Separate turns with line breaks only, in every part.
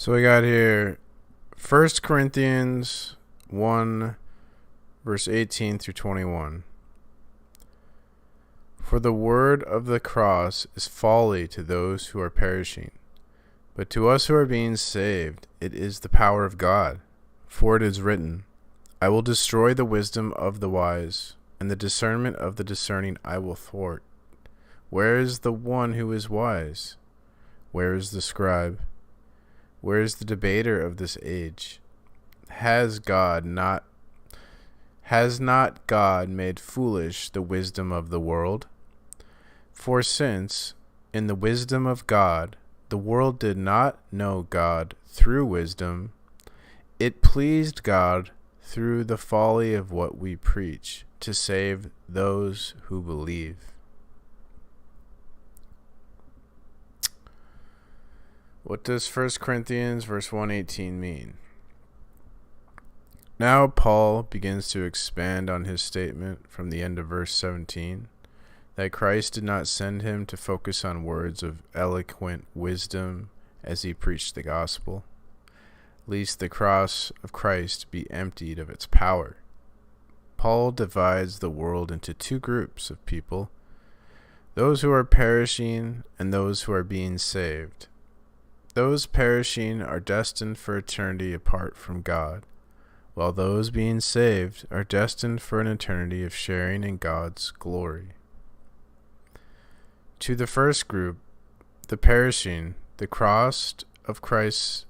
So we got here 1 Corinthians 1, verse 18 through 21. For the word of the cross is folly to those who are perishing, but to us who are being saved it is the power of God. For it is written, I will destroy the wisdom of the wise, and the discernment of the discerning I will thwart. Where is the one who is wise? Where is the scribe? Where is the debater of this age? Has not God made foolish the wisdom of the world? For since, in the wisdom of God, the world did not know God through wisdom, it pleased God through the folly of what we preach to save those who believe. What does 1 Corinthians verse 118 mean? Now Paul begins to expand on his statement from the end of verse 17, that Christ did not send him to focus on words of eloquent wisdom as he preached the gospel, lest the cross of Christ be emptied of its power. Paul divides the world into two groups of people, those who are perishing and those who are being saved. Those perishing are destined for eternity apart from God, while those being saved are destined for an eternity of sharing in God's glory. To the first group, the perishing, the cross of Christ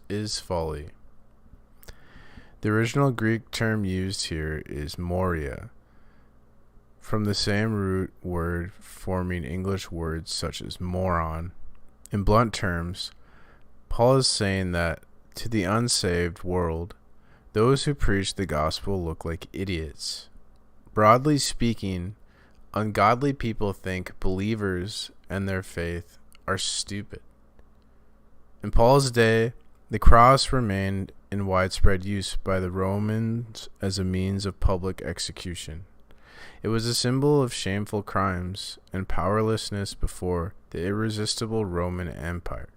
is folly. The original Greek term used here is moria, from the same root word forming English words such as moron. In blunt terms, Paul is saying that to the unsaved world, those who preach the gospel look like idiots. Broadly speaking, ungodly people think believers and their faith are stupid. In Paul's day, the cross remained in widespread use by the Romans as a means of public execution. It was a symbol of shameful crimes and powerlessness before the irresistible Roman Empire.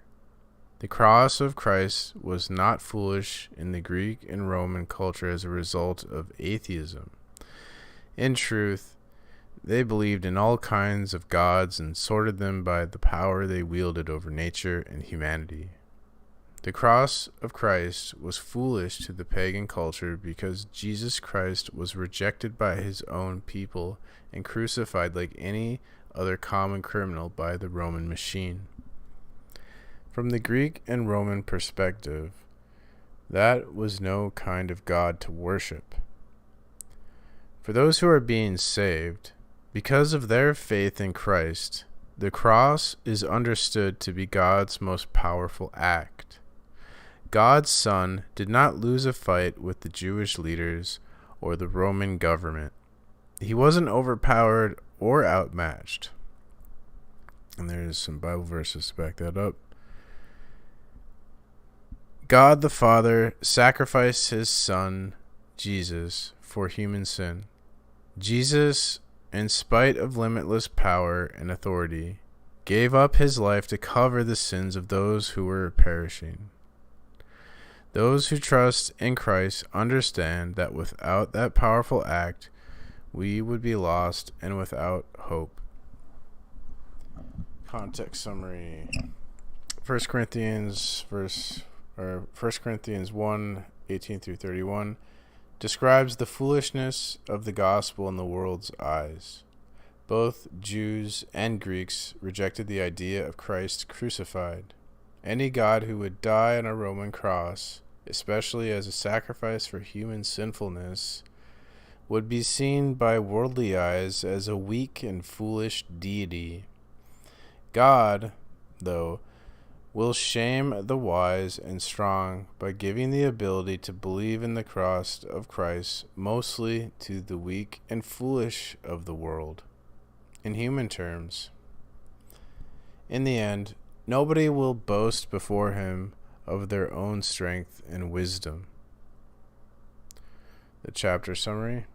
The cross of Christ was not foolish in the Greek and Roman culture as a result of atheism. In truth, they believed in all kinds of gods and sorted them by the power they wielded over nature and humanity. The cross of Christ was foolish to the pagan culture because Jesus Christ was rejected by his own people and crucified like any other common criminal by the Roman machine. From the Greek and Roman perspective, that was no kind of God to worship. For those who are being saved, because of their faith in Christ, the cross is understood to be God's most powerful act. God's Son did not lose a fight with the Jewish leaders or the Roman government. He wasn't overpowered or outmatched. And there's some Bible verses to back that up. God the Father sacrificed his Son, Jesus, for human sin. Jesus, in spite of limitless power and authority, gave up his life to cover the sins of those who were perishing. Those who trust in Christ understand that without that powerful act, we would be lost and without hope. Context summary. 1 Corinthians 1, 18 through 31 describes the foolishness of the gospel in the world's eyes. Both Jews and Greeks rejected the idea of Christ crucified. Any God who would die on a Roman cross, especially as a sacrifice for human sinfulness, would be seen by worldly eyes as a weak and foolish deity. God, though, will shame the wise and strong by giving the ability to believe in the cross of Christ mostly to the weak and foolish of the world. In human terms, in the end, nobody will boast before him of their own strength and wisdom. The chapter summary.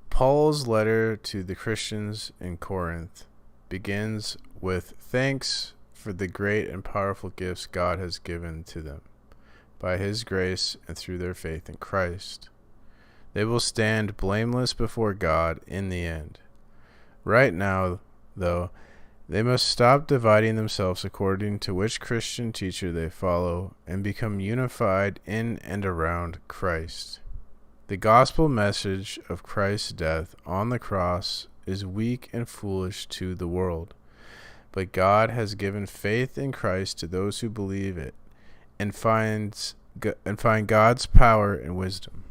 Paul's letter to the Christians in Corinth begins with thanks for the great and powerful gifts God has given to them by His grace and through their faith in Christ. They will stand blameless before God in the end. Right now, though, they must stop dividing themselves according to which Christian teacher they follow and become unified in and around Christ. The gospel message of Christ's death on the cross is weak and foolish to the world, but God has given faith in Christ to those who believe it and find God's power and wisdom.